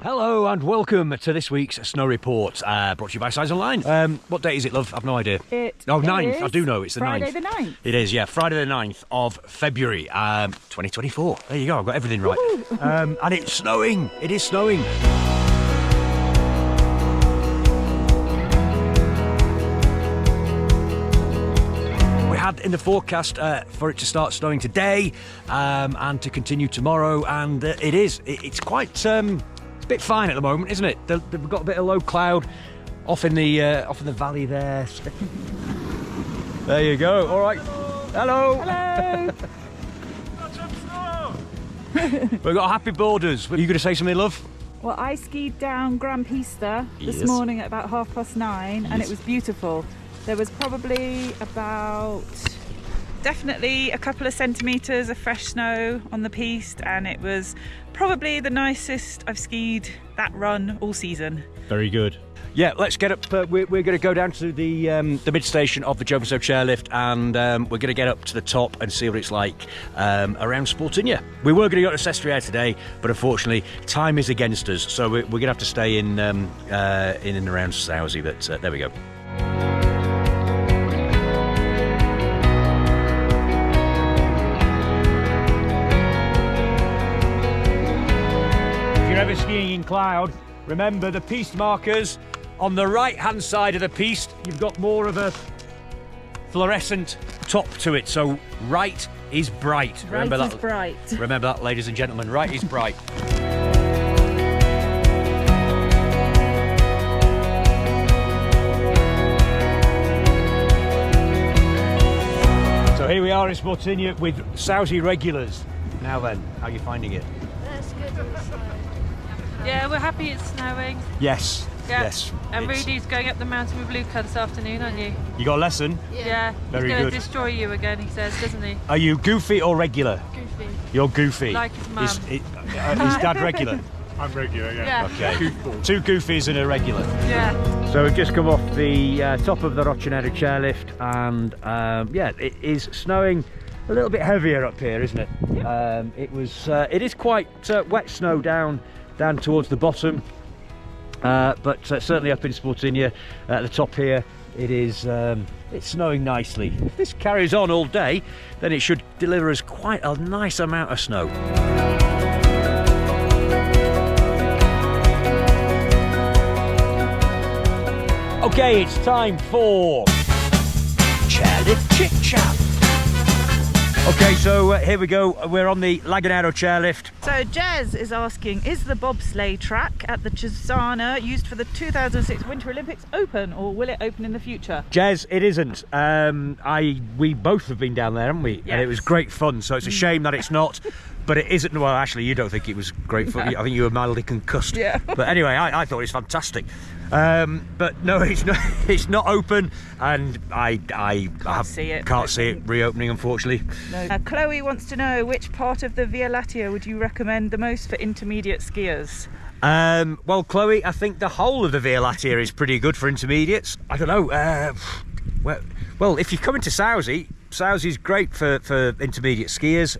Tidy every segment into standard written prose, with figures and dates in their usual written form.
Hello and welcome to this week's Snow Report, brought to you by Sauzeonline. What date is it, love? I've no idea. It 9th. I do know, it's the 9th. Friday the 9th. It is, yeah, Friday the 9th of February, 2024. There you go, I've got everything right. And it's snowing. It is snowing. We had in the forecast for it to start snowing today and to continue tomorrow, and it is. It's quite... It's a bit fine at the moment, isn't it? We've got a bit of low cloud off in the valley there. There you go. All right. Hello. Hello. We've got happy borders. Are you going to say something, love? Well, I skied down Pista this morning at about 9:30, and it was beautiful. There was probably definitely a couple of centimetres of fresh snow on the piste, and it was probably the nicest I've skied that run all season. Very good. Yeah, let's get up. We're going to go down to the mid station of the Jovenso chairlift, and we're going to get up to the top and see what it's like around Sportinia. We were going to go to Sestriere today, but unfortunately time is against us, so we're going to have to stay in and around Sauze. But there we go. If you're ever skiing in cloud, remember the piste markers on the right hand side of the piste. You've got more of a fluorescent top to it, so right is bright. Remember that, bright. Remember that, ladies and gentlemen, right is bright. So here we are in Sportinia with Sauze regulars. Now then, how are you finding it? That's good. Yeah, we're happy it's snowing. Yes. Yeah. Yes. And Rudy's going up the mountain with Luca this afternoon, aren't you? You got a lesson? Yeah. Very He's going good. to destroy you again, he says, doesn't he? Are you goofy or regular? Goofy. You're goofy. Like his mum. Is Dad regular? I'm regular, yeah. Yeah. Okay. Two goofies and a regular. Yeah. So we've just come off the top of the Rocinero chairlift, and yeah, it is snowing a little bit heavier up here, isn't it? Yep. It is quite wet snow down towards the bottom, but certainly up in Sportinia at the top here, it is it's snowing nicely. If this carries on all day, then it should deliver us quite a nice amount of snow. Okay, it's time for chairlift chit chat. Okay, so here we go. We're on the Lagunaro chairlift. So Jez is asking, is the bobsleigh track at the Cesana used for the 2006 Winter Olympics open, or will it open in the future? Jez, it isn't. We both have been down there, haven't we? Yes. And it was great fun, so it's a shame that it's not. But it isn't. Well, actually, you don't think it was great fun. No. I think you were mildly concussed. Yeah. But anyway, I thought it was fantastic. But no, it's not. It's not open, and I can't see it reopening, unfortunately. No. Chloe wants to know, which part of the Via Lattea would you recommend the most for intermediate skiers? Well, Chloe, I think the whole of the Via Lattea is pretty good for intermediates. I don't know. Well, if you're coming to Sauze, Sauze is great for intermediate skiers.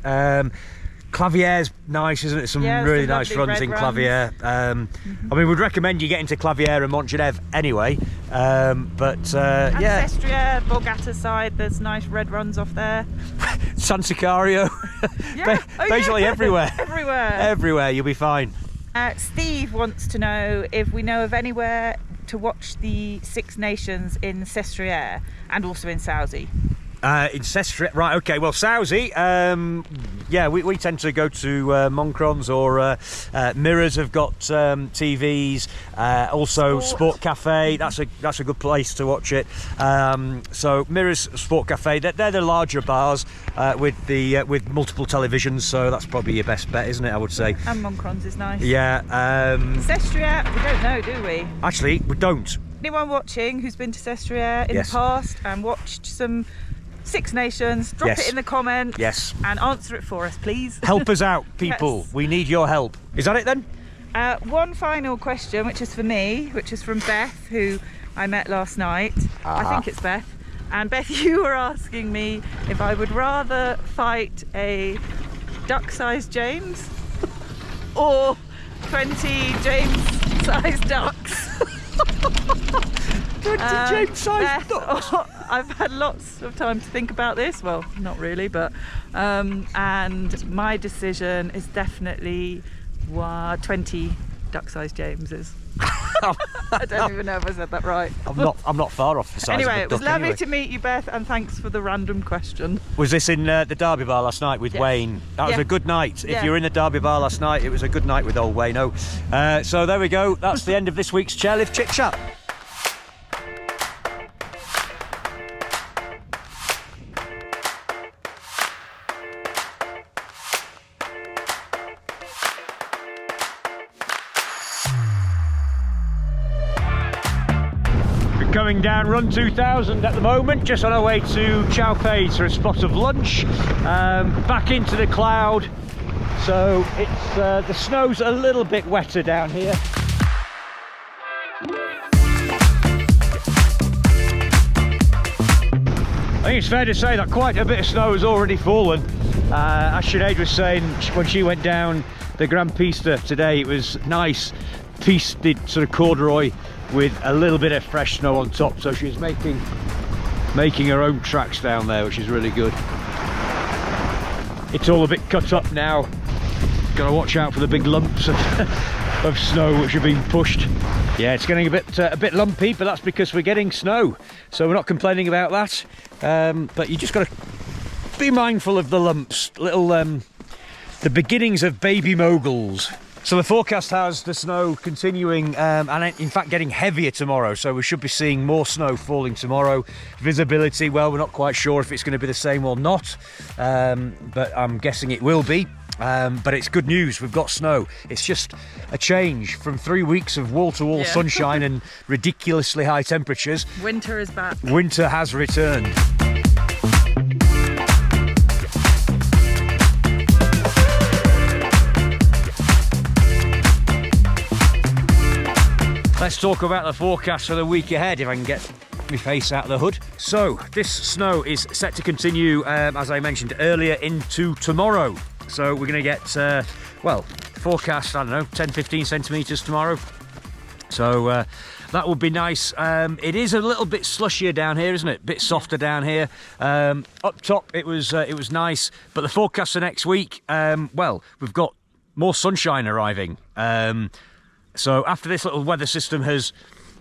Clavier's nice, isn't it? Some really nice runs in Clavier. I mean, we'd recommend you get into Clavier and Montgenev anyway. But yeah. Sestriere, Borgata side, there's nice red runs off there. San Sicario. Yeah. Basically everywhere. Everywhere, you'll be fine. Steve wants to know if we know of anywhere to watch the Six Nations in Sestriere and also in Sauze. In Sestriere, right, okay, well, Sauze, yeah, we tend to go to Moncrons, or Mirrors have got TVs, also Sport Cafe, that's a good place to watch it. So Mirrors, Sport Cafe, they're the larger bars with multiple televisions, so that's probably your best bet, isn't it, I would say. And Moncrons is nice. Yeah. Sestriere, we don't know, do we? Actually, we don't. Anyone watching who's been to Sestriere in Yes. the past and watched some Six Nations, drop Yes. it in the comments. Yes. And answer it for us, please. Help us out, people. Yes. We need your help. Is that it then? One final question, which is for me, which is from Beth, who I met last night. I think it's Beth. And Beth, you were asking me if I would rather fight a duck-sized James or 20 James-sized ducks. 20 James-sized ducks. I've had lots of time to think about this. Well, not really, but and my decision is definitely 20 duck-sized Jameses. I don't even know if I said that right. I'm not far off the size Anyway, of a it was duck lovely anyway. to meet you, Beth, and thanks for the random question. Was this in the Derby Bar last night with Yes. Wayne? That was Yeah. a good night. If Yeah. you were in the Derby Bar last night, it was a good night with old Wayno. So there we go. That's the end of this week's Chairlift Chit Chat. Coming down Run 2000 at the moment, just on our way to Chow Pays for a spot of lunch. Back into the cloud, so it's the snow's a little bit wetter down here. I think it's fair to say that quite a bit of snow has already fallen. As Sinead was saying when she went down the Grand Pista today, it was nice, pisted sort of corduroy with a little bit of fresh snow on top, so she's making her own tracks down there, which is really good. It's all a bit cut up now. Got to watch out for the big lumps of snow which are being pushed. Yeah, it's getting a bit lumpy, but that's because we're getting snow, so we're not complaining about that. But you just got to be mindful of the lumps, little the beginnings of baby moguls. So the forecast has the snow continuing and in fact getting heavier tomorrow, so we should be seeing more snow falling tomorrow. Visibility, well, we're not quite sure if it's going to be the same or not, but I'm guessing it will be. But it's good news, we've got snow. It's just a change from 3 weeks of wall-to-wall sunshine and ridiculously high temperatures. Winter is back. Winter has returned. Let's talk about the forecast for the week ahead, if I can get my face out of the hood. So this snow is set to continue, as I mentioned earlier, into tomorrow. So we're going to get, well, forecast, I don't know, 10-15 centimetres tomorrow. So that would be nice. It is a little bit slushier down here, isn't it? A bit softer down here. Up top it was nice, but the forecast for next week, well, we've got more sunshine arriving. So after this little weather system has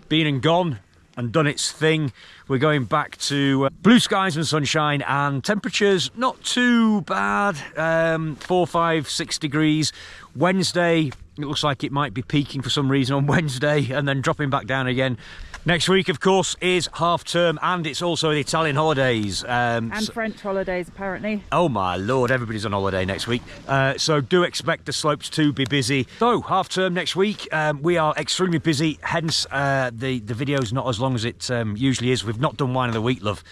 been and gone and done its thing, we're going back to blue skies and sunshine, and temperatures not too bad, 4, 5, 6 degrees. Wednesday, it looks like it might be peaking for some reason on Wednesday and then dropping back down again. Next week, of course, is half term, and it's also the Italian holidays. And French holidays, apparently. Oh my lord, everybody's on holiday next week. So do expect the slopes to be busy. So, half term next week, we are extremely busy, hence the video's not as long as it usually is. We've not done Wine of the Week, love.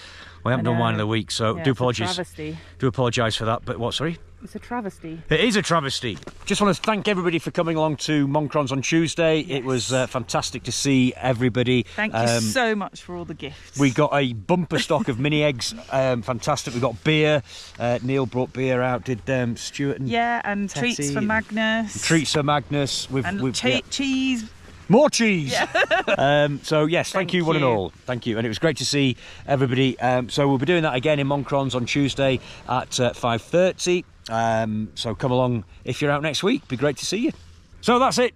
We haven't done Wine of the Week, so Yeah, do it's a travesty. apologise for that. But what, sorry? It's a travesty. It is a travesty. Just want to thank everybody for coming along to Moncrons on Tuesday. Yes. It was fantastic to see everybody. Thank you so much for all the gifts. We got a bumper stock of mini eggs. Fantastic. We got beer. Neil brought beer out. Did Stuart and and Tetty treats for Magnus. Treats for Magnus. Cheese. More cheese. Yeah. So yes, thank you one and all. Thank you, and it was great to see everybody. So we'll be doing that again in Moncrons on Tuesday at 5:30. So come along if you're out next week. Be great to see you. So that's it.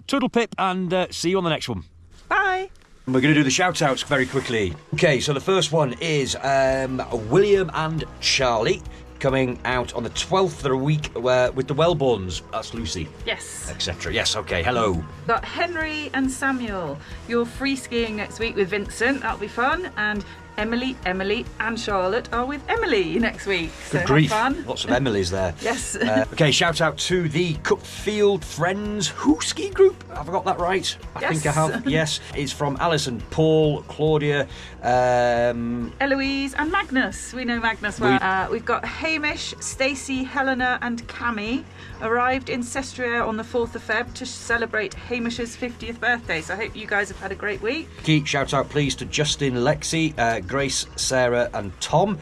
Toodle pip, and see you on the next one. Bye. We're going to do the shout-outs very quickly. Okay, so the first one is William and Charlie, coming out on the 12th of the week with the Wellborns. That's Lucy. Yes. Etc. Yes, okay, hello. Got Henry and Samuel. You're free skiing next week with Vincent. That'll be fun. And Emily, and Charlotte are with Emily next week. So Good grief. have fun. Lots of Emilys there. Yes. Okay, shout out to the Cupfield Friends Who Ski Group. Have I got that right? I think I have. Yes. It's from Alison, Paul, Claudia, Eloise and Magnus. We know Magnus well. We've got Hamish, Stacey, Helena and Cammy arrived in Sestriere on the 4th of Feb to celebrate Hamish's 50th birthday. So I hope you guys have had a great week. Key shout out please to Justin, Lexi, Grace, Sarah and Tom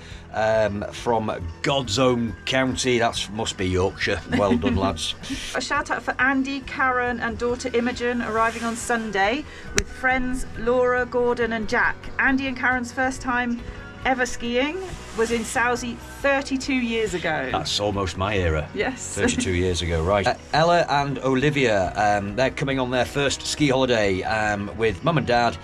from God's own county. That must be Yorkshire. Well done, lads. A shout out for Andy, Karen and daughter Imogen arriving on Sunday with friends Laura, Gordon and Jack. Andy and Karen's first time ever skiing was in Sauze 32 years ago. That's almost my era. Yes. 32 years ago, right. Ella and Olivia, they're coming on their first ski holiday with Mum and Dad,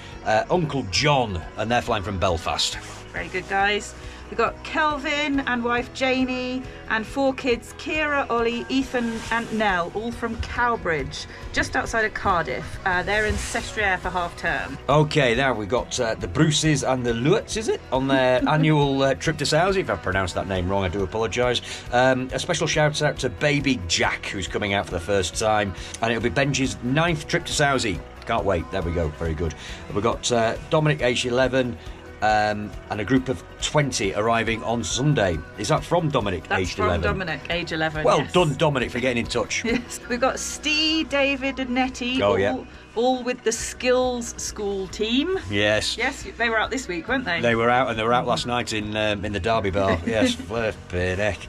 Uncle John, and they're flying from Belfast. Very good, guys. We've got Kelvin and wife Janie and 4 kids, Kira, Ollie, Ethan and Nell, all from Cowbridge, just outside of Cardiff. They're in Sestriere for half term. Okay, now we've got the Bruces and the Lewitts, is it? On their annual trip to Sauze. If I've pronounced that name wrong, I do apologise. A special shout out to baby Jack, who's coming out for the first time. And it'll be Benji's 9th trip to Sauze. Can't wait. There we go. Very good. We've got Dominic, age 11. And a group of 20 arriving on Sunday. Is that from Dominic, aged 11? That's from Dominic, age 11. Well yes. done, Dominic, for getting in touch. Yes. We've got Steve, David and Nettie, Oh, all with the Skills School team. Yes. Yes, they were out this week, weren't they? They were out, and they were out last night in the Derby bar. Yes, flippin' heck.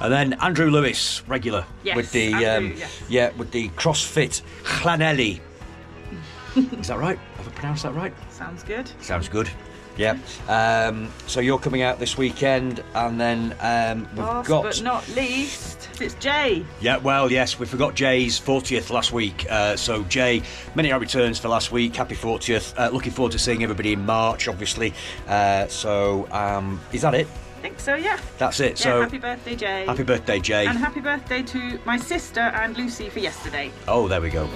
And then Andrew Lewis, regular, Yes, with the Andrew, yes. with the CrossFit Llanelli. Is that right? Have I pronounced that right? Sounds good. Sounds good. Yeah. So you're coming out this weekend, and then we've Last got. but not least, it's Jay. Yeah, well, yes, we forgot Jay's 40th last week. So Jay, many returns for last week. Happy 40th. Looking forward to seeing everybody in March, obviously. So is that it? I think so, yeah. That's it. Yeah, So happy birthday, Jay. happy birthday, Jay. And happy birthday to my sister and Lucy for yesterday. Oh, there we go.